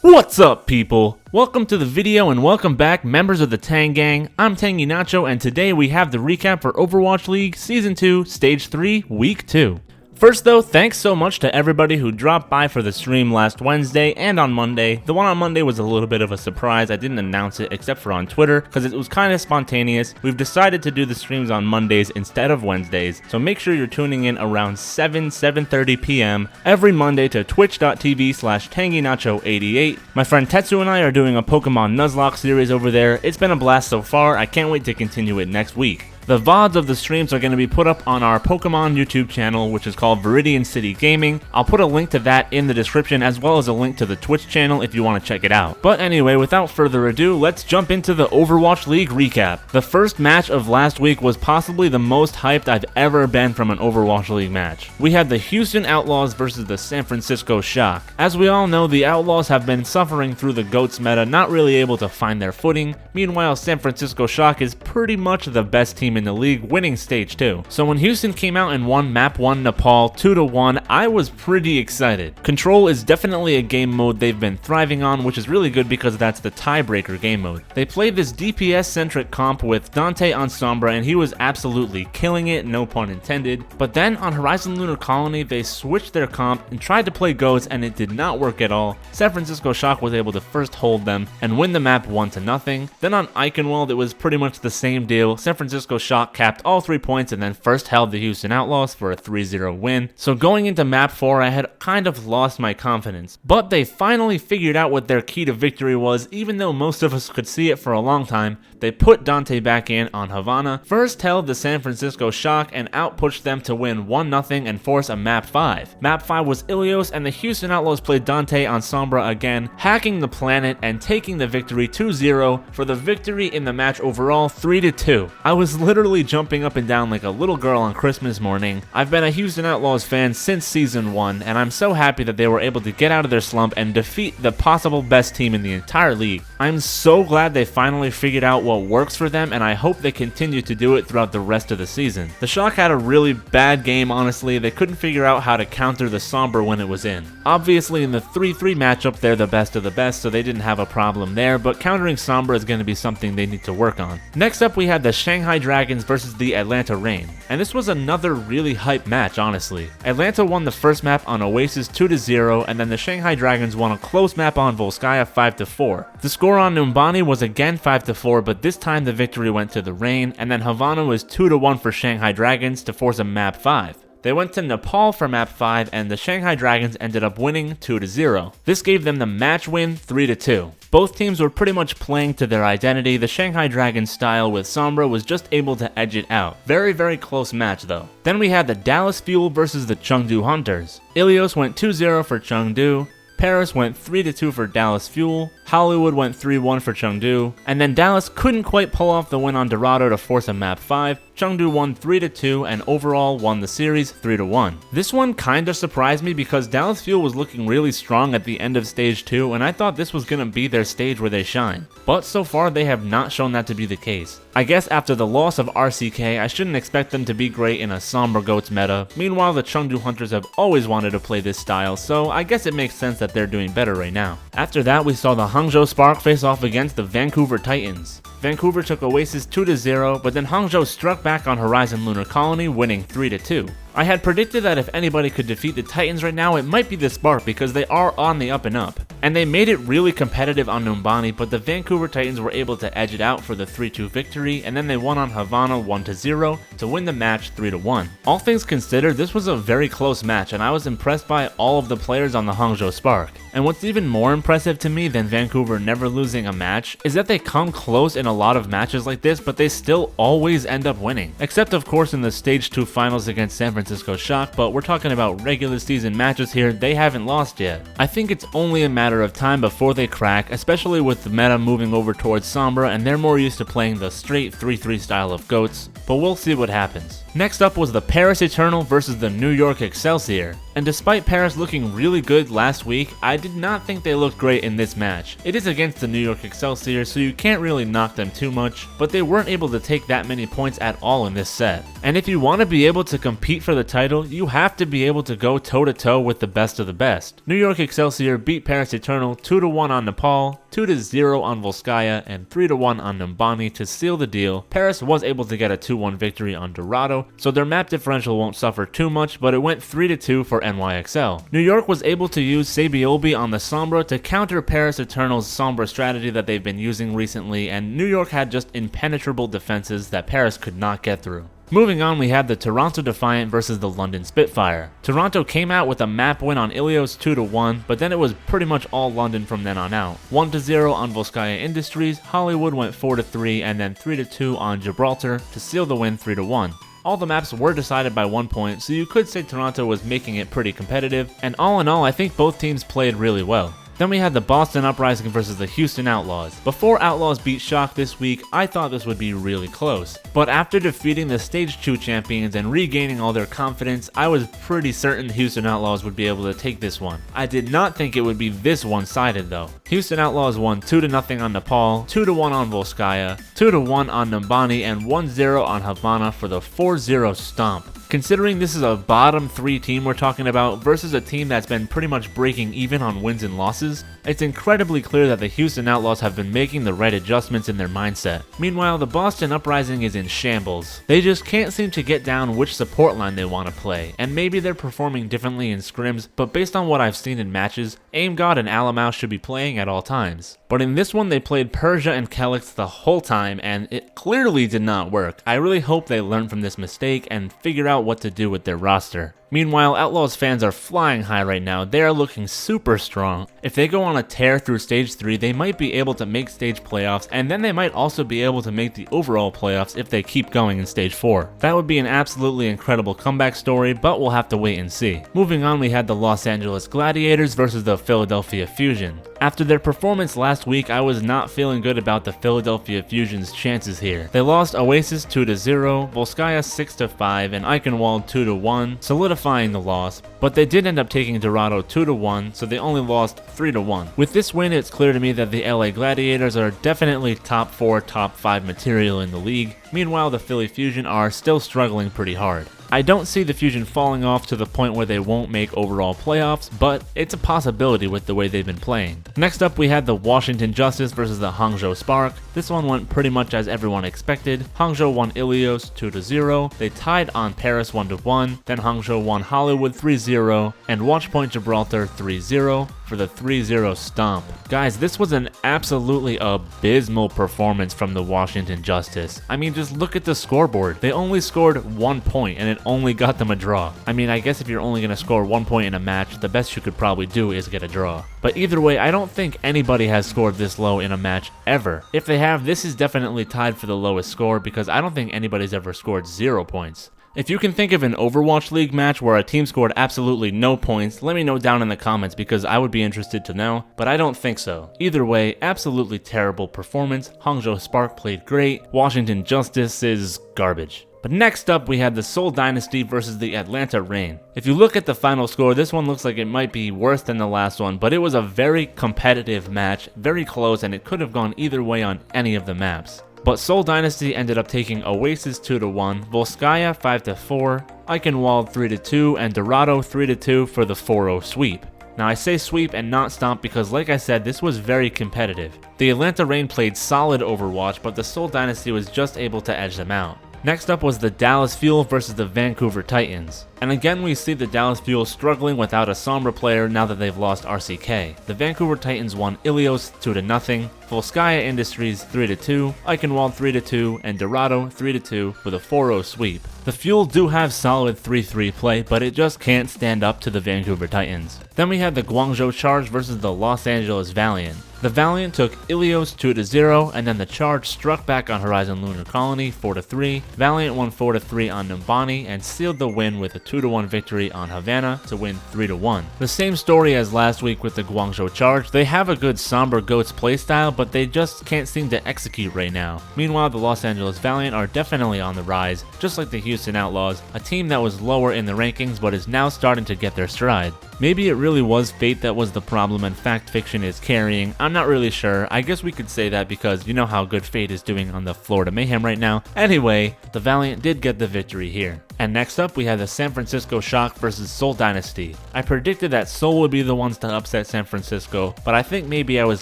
What's up, people? Welcome to the video and welcome back, members of the Tang Gang. I'm Tangy Nacho, and today we have the recap for Overwatch League Season 2, Stage 3, Week 2. First though, thanks so much to everybody who dropped by for the stream last Wednesday and on Monday. The one on Monday was a little bit of a surprise. I didn't announce it except for on Twitter because it was kind of spontaneous. We've decided to do the streams on Mondays instead of Wednesdays, so make sure you're tuning in around 7:30 p.m. every Monday to twitch.tv/TangyNacho88. My friend Tetsu and I are doing a Pokemon Nuzlocke series over there. It's been a blast so far. I can't wait to continue it next week. The VODs of the streams are going to be put up on our Pokemon YouTube channel, which is called Viridian City Gaming. I'll put a link to that in the description, as well as a link to the Twitch channel if you want to check it out. But anyway, without further ado, let's jump into the Overwatch League recap. The first match of last week was possibly the most hyped I've ever been from an Overwatch League match. We had the Houston Outlaws versus the San Francisco Shock. As we all know, the Outlaws have been suffering through the GOATS meta, not really able to find their footing. Meanwhile, San Francisco Shock is pretty much the best team in the league, winning stage 2. So when Houston came out and won map 1 Nepal 2-1, I was pretty excited. Control is definitely a game mode they've been thriving on, which is really good because that's the tiebreaker game mode. They played this DPS centric comp with Dante on Sombra, and he was absolutely killing it, no pun intended. But then on Horizon Lunar Colony, they switched their comp and tried to play GOATS, and it did not work at all. San Francisco Shock was able to first hold them and win the map 1-0. Then on Eichenwald, it was pretty much the same deal. San Francisco Shock capped all 3 points and then first held the Houston Outlaws for a 3-0 win. So going into map 4, I had kind of lost my confidence. But they finally figured out what their key to victory was, even though most of us could see it for a long time. They put Dante back in on Havana, first held the San Francisco Shock and outpushed them to win 1-0 and force a map 5. Map 5 was Ilios, and the Houston Outlaws played Dante on Sombra again, hacking the planet and taking the victory 2-0 for the victory in the match overall 3-2. I was literally jumping up and down like a little girl on Christmas morning. I've been a Houston Outlaws fan since Season 1, and I'm so happy that they were able to get out of their slump and defeat the possible best team in the entire league. I'm so glad they finally figured out what works for them, and I hope they continue to do it throughout the rest of the season. The Shock had a really bad game, honestly. They couldn't figure out how to counter the Sombra when it was in. Obviously in the 3-3 matchup, they're the best of the best, so they didn't have a problem there, but countering Sombra is going to be something they need to work on. Next up, we had the Shanghai Dragons versus the Atlanta Reign, and this was another really hype match, honestly. Atlanta won the first map on Oasis 2-0, and then the Shanghai Dragons won a close map on Volskaya 5-4. The score on Numbani was again 5-4, but this time the victory went to the Reign, and then Havana was 2-1 for Shanghai Dragons to force a map 5. They went to Nepal for map 5, and the Shanghai Dragons ended up winning 2-0. This gave them the match win 3-2. Both teams were pretty much playing to their identity. The Shanghai Dragons style with Sombra was just able to edge it out. Very close match though. Then we had the Dallas Fuel versus the Chengdu Hunters. Ilios went 2-0 for Chengdu. Paris went 3-2 for Dallas Fuel, Hollywood went 3-1 for Chengdu, and then Dallas couldn't quite pull off the win on Dorado to force a map 5. Chengdu won 3-2 and overall won the series 3-1. This one kinda surprised me because Dallas Fuel was looking really strong at the end of stage 2, and I thought this was gonna be their stage where they shine. But so far they have not shown that to be the case. I guess after the loss of RCK, I shouldn't expect them to be great in a Sombra GOATS meta. Meanwhile, the Chengdu Hunters have always wanted to play this style, so I guess it makes sense that they're doing better right now. After that, we saw the Hangzhou Spark face off against the Vancouver Titans. Vancouver took Oasis 2-0, but then Hangzhou struck back on Horizon Lunar Colony, winning 3-2. I had predicted that if anybody could defeat the Titans right now, it might be the Spark because they are on the up and up. And they made it really competitive on Numbani, but the Vancouver Titans were able to edge it out for the 3-2 victory, and then they won on Havana 1-0 to win the match 3-1. All things considered, this was a very close match, and I was impressed by all of the players on the Hangzhou Spark. And what's even more impressive to me than Vancouver never losing a match is that they come close in a lot of matches like this, but they still always end up winning. Except of course in the Stage 2 finals against San Francisco Shock, but we're talking about regular season matches here, they haven't lost yet. I think it's only a matter of time before they crack, especially with the meta moving over towards Sombra and they're more used to playing the straight 3-3 style of GOATS, but we'll see what happens. Next up was the Paris Eternal versus the New York Excelsior. And despite Paris looking really good last week, I did not think they looked great in this match. It is against the New York Excelsior, so you can't really knock them too much, but they weren't able to take that many points at all in this set. And if you want to be able to compete for the title, you have to be able to go toe-to-toe with the best of the best. New York Excelsior beat Paris Eternal 2-1 on Nepal, 2-0 on Volskaya, and 3-1 on Numbani to seal the deal. Paris was able to get a 2-1 victory on Dorado, so their map differential won't suffer too much, but it went 3-2 for NYXL. New York was able to use Sabiobi on the Sombra to counter Paris Eternal's Sombra strategy that they've been using recently, and New York had just impenetrable defenses that Paris could not get through. Moving on, we had the Toronto Defiant versus the London Spitfire. Toronto came out with a map win on Ilios 2-1, but then it was pretty much all London from then on out. 1-0 on Volskaya Industries, Hollywood went 4-3, and then 3-2 on Gibraltar to seal the win 3-1. All the maps were decided by 1 point, so you could say Toronto was making it pretty competitive, and all in all, I think both teams played really well. Then we had the Boston Uprising versus the Houston Outlaws. Before Outlaws beat Shock this week, I thought this would be really close. But after defeating the Stage 2 champions and regaining all their confidence, I was pretty certain Houston Outlaws would be able to take this one. I did not think it would be this one-sided though. Houston Outlaws won 2-0 on Nepal, 2-1 on Volskaya, 2-1 on Numbani, and 1-0 on Havana for the 4-0 stomp. Considering this is a bottom 3 team we're talking about versus a team that's been pretty much breaking even on wins and losses, it's incredibly clear that the Houston Outlaws have been making the right adjustments in their mindset. Meanwhile, the Boston Uprising is in shambles. They just can't seem to get down which support line they want to play, and maybe they're performing differently in scrims, but based on what I've seen in matches, Aim God and Alamau should be playing at all times. But in this one, they played Persia and Kelix the whole time, and it clearly did not work. I really hope they learn from this mistake and figure out what to do with their roster. Meanwhile, Outlaws fans are flying high right now. They are looking super strong. If they go on a tear through Stage 3, they might be able to make Stage playoffs, and then they might also be able to make the overall playoffs if they keep going in Stage 4. That would be an absolutely incredible comeback story, but we'll have to wait and see. Moving on, we had the Los Angeles Gladiators versus the Philadelphia Fusion. After their performance last week, I was not feeling good about the Philadelphia Fusion's chances here. They lost Oasis 2-0, Volskaya 6-5, and Eichenwald 2-1, solidifying the loss, but they did end up taking Dorado 2-1, so they only lost 3-1. With this win, it's clear to me that the LA Gladiators are definitely top 4, top 5 material in the league. Meanwhile, the Philly Fusion are still struggling pretty hard. I don't see the Fusion falling off to the point where they won't make overall playoffs, but it's a possibility with the way they've been playing. Next up, we had the Washington Justice versus the Hangzhou Spark. This one went pretty much as everyone expected. Hangzhou won Ilios 2-0, they tied on Paris 1-1, then Hangzhou won Hollywood 3-0, and Watchpoint Gibraltar 3-0 for the 3-0 stomp. Guys, this was an absolutely abysmal performance from the Washington Justice. I mean, just look at the scoreboard. They only scored 1 point and it only got them a draw. I mean, I guess if you're only going to score 1 point in a match, the best you could probably do is get a draw. But either way, I don't think anybody has scored this low in a match ever. If they have, this is definitely tied for the lowest score because I don't think anybody's ever scored 0 points. If you can think of an Overwatch League match where a team scored absolutely no points, let me know down in the comments because I would be interested to know, but I don't think so. Either way, absolutely terrible performance. Hangzhou Spark played great. Washington Justice is garbage. But next up, we had the Seoul Dynasty versus the Atlanta Reign. If you look at the final score, this one looks like it might be worse than the last one, but it was a very competitive match, very close, and it could have gone either way on any of the maps. But Seoul Dynasty ended up taking Oasis 2-1, Volskaya 5-4, Eichenwald 3-2, and Dorado 3-2 for the 4-0 sweep. Now I say sweep and not stomp because like I said, this was very competitive. The Atlanta Reign played solid Overwatch, but the Seoul Dynasty was just able to edge them out. Next up was the Dallas Fuel versus the Vancouver Titans. And again we see the Dallas Fuel struggling without a Sombra player now that they've lost RCK. The Vancouver Titans won Ilios 2-0, Volskaya Industries 3-2, Eichenwald 3-2, and Dorado 3-2 with a 4-0 sweep. The Fuel do have solid 3-3 play, but it just can't stand up to the Vancouver Titans. Then we had the Guangzhou Charge versus the Los Angeles Valiant. The Valiant took Ilios 2-0, and then the Charge struck back on Horizon Lunar Colony 4-3. Valiant won 4-3 on Numbani and sealed the win with a 2-1 victory on Havana to win 3-1. The same story as last week with the Guangzhou Charge. They have a good Somber Goats playstyle, but they just can't seem to execute right now. Meanwhile, the Los Angeles Valiant are definitely on the rise, just like the Houston Outlaws, a team that was lower in the rankings but is now starting to get their stride. Maybe it really was fate that was the problem and fact fiction is carrying. I'm not really sure. I guess we could say that because you know how good fate is doing on the Florida Mayhem right now. Anyway, the Valiant did get the victory here. And next up, we had the San Francisco Shock versus Seoul Dynasty. I predicted that Seoul would be the ones to upset San Francisco, but I think maybe I was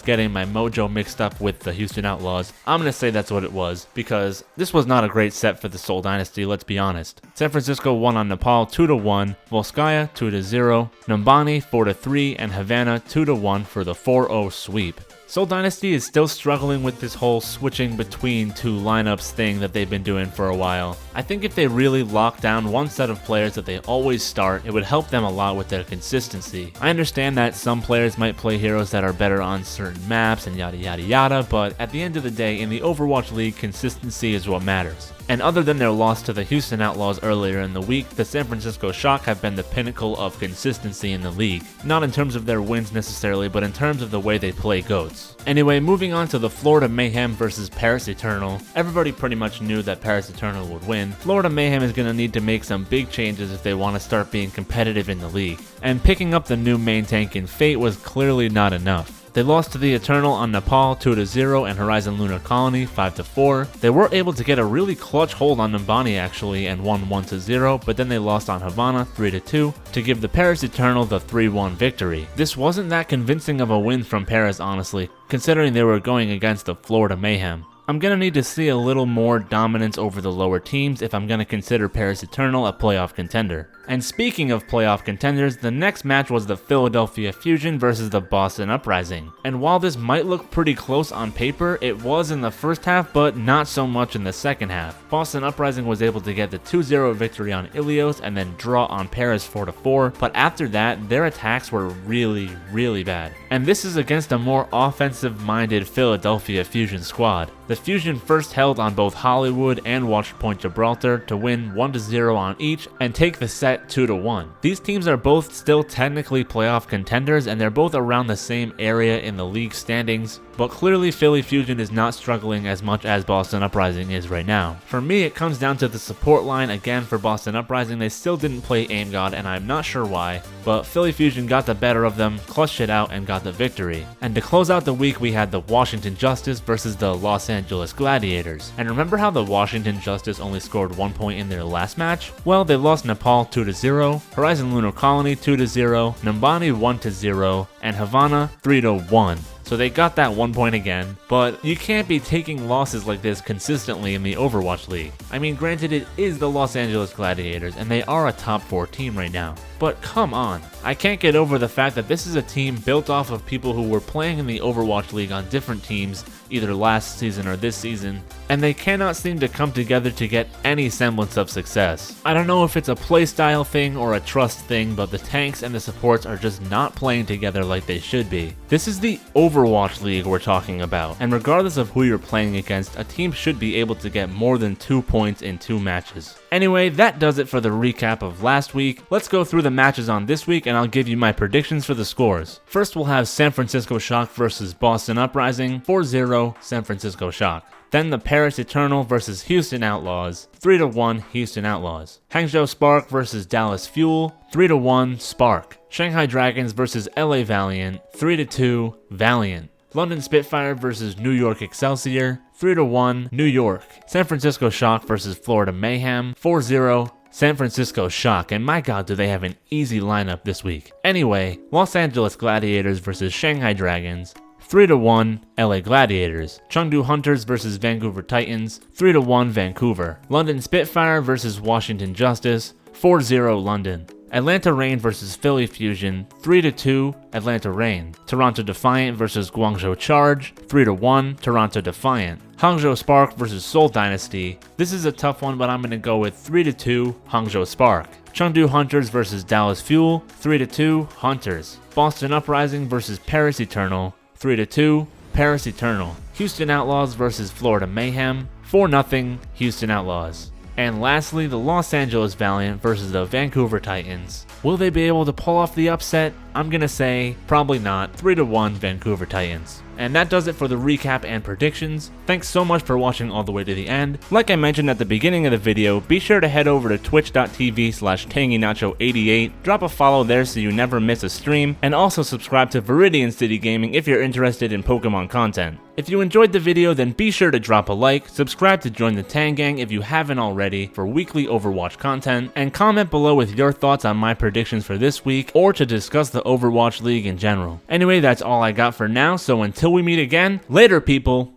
getting my mojo mixed up with the Houston Outlaws. I'm gonna say that's what it was, because this was not a great set for the Seoul Dynasty, let's be honest. San Francisco won on Nepal 2-1, Volskaya 2-0, Numbani 4-3, and Havana 2-1 for the 4-0 sweep. Seoul Dynasty is still struggling with this whole switching between two lineups thing that they've been doing for a while. I think if they really lock down one set of players that they always start, it would help them a lot with their consistency. I understand that some players might play heroes that are better on certain maps and yada yada yada, but at the end of the day, in the Overwatch League, consistency is what matters. And other than their loss to the Houston Outlaws earlier in the week, the San Francisco Shock have been the pinnacle of consistency in the league. Not in terms of their wins necessarily, but in terms of the way they play goats. Anyway, moving on to the Florida Mayhem versus Paris Eternal. Everybody pretty much knew that Paris Eternal would win. Florida Mayhem is going to need to make some big changes if they want to start being competitive in the league. And picking up the new main tank in Fate was clearly not enough. They lost to the Eternal on Nepal 2-0 and Horizon Lunar Colony 5-4. They were able to get a really clutch hold on Numbani actually and won 1-0, but then they lost on Havana 3-2 to give the Paris Eternal the 3-1 victory. This wasn't that convincing of a win from Paris honestly, considering they were going against the Florida Mayhem. I'm going to need to see a little more dominance over the lower teams if I'm going to consider Paris Eternal a playoff contender. And speaking of playoff contenders, the next match was the Philadelphia Fusion versus the Boston Uprising. And while this might look pretty close on paper, it was in the first half, but not so much in the second half. Boston Uprising was able to get the 2-0 victory on Ilios and then draw on Paris 4-4, but after that, their attacks were really bad. And this is against a more offensive-minded Philadelphia Fusion squad. The Fusion first held on both Hollywood and Watchpoint Gibraltar to win 1-0 on each and take the set 2-1. These teams are both still technically playoff contenders and they're both around the same area in the league standings, but clearly Philly Fusion is not struggling as much as Boston Uprising is right now. For me, it comes down to the support line again for Boston Uprising. They still didn't play Aim God and I'm not sure why, but Philly Fusion got the better of them, clutched it out and got the victory. And to close out the week, we had the Washington Justice versus the Los Angeles Gladiators. And remember how the Washington Justice only scored 1 point in their last match? Well, they lost Nepal 2-0, Horizon Lunar Colony 2-0, Numbani 1-0, and Havana 3-1. So they got that 1 point again, but you can't be taking losses like this consistently in the Overwatch League. I mean, granted it is the Los Angeles Gladiators and they are a top 4 team right now, but come on. I can't get over the fact that this is a team built off of people who were playing in the Overwatch League on different teams, either last season or this season, and they cannot seem to come together to get any semblance of success. I don't know if it's a playstyle thing or a trust thing, but the tanks and the supports are just not playing together like they should be. This is the Overwatch League we're talking about, and regardless of who you're playing against, a team should be able to get more than 2 points in 2 matches. Anyway, that does it for the recap of last week. Let's go through the matches on this week and I'll give you my predictions for the scores. First, we'll have San Francisco Shock versus Boston Uprising, 4-0 San Francisco Shock. Then the Paris Eternal versus Houston Outlaws, 3-1 Houston Outlaws. Hangzhou Spark versus Dallas Fuel, 3-1 Spark. Shanghai Dragons versus LA Valiant, 3-2 Valiant. London Spitfire versus New York Excelsior, 3-1 New York. San Francisco Shock versus Florida Mayhem, 4-0 San Francisco Shock, and my god do they have an easy lineup this week. Anyway, Los Angeles Gladiators versus Shanghai Dragons, 3-1 LA Gladiators. Chengdu Hunters versus Vancouver Titans, 3-1 Vancouver. London Spitfire versus Washington Justice, 4-0 London. Atlanta Reign versus Philly Fusion, 3-2 Atlanta Reign. Toronto Defiant versus Guangzhou Charge, 3-1 Toronto Defiant. Hangzhou Spark versus Seoul Dynasty. This is a tough one, but I'm going to go with 3-2 Hangzhou Spark. Chengdu Hunters versus Dallas Fuel, 3-2 Hunters. Boston Uprising versus Paris Eternal, 3-2, Paris Eternal. Houston Outlaws versus Florida Mayhem, 4-0, Houston Outlaws. And lastly, the Los Angeles Valiant versus the Vancouver Titans. Will they be able to pull off the upset? I'm gonna say probably not. 3-1 Vancouver Titans. And that does it for the recap and predictions. Thanks so much for watching all the way to the end. Like I mentioned at the beginning of the video, be sure to head over to twitch.tv/TangyNacho88, drop a follow there so you never miss a stream, and also subscribe to Viridian City Gaming if you're interested in Pokemon content. If you enjoyed the video, then be sure to drop a like, subscribe to join the Tang Gang if you haven't already for weekly Overwatch content, and comment below with your thoughts on my predictions for this week or to discuss the Overwatch League in general. Anyway, that's all I got for now, so until we meet again, later people!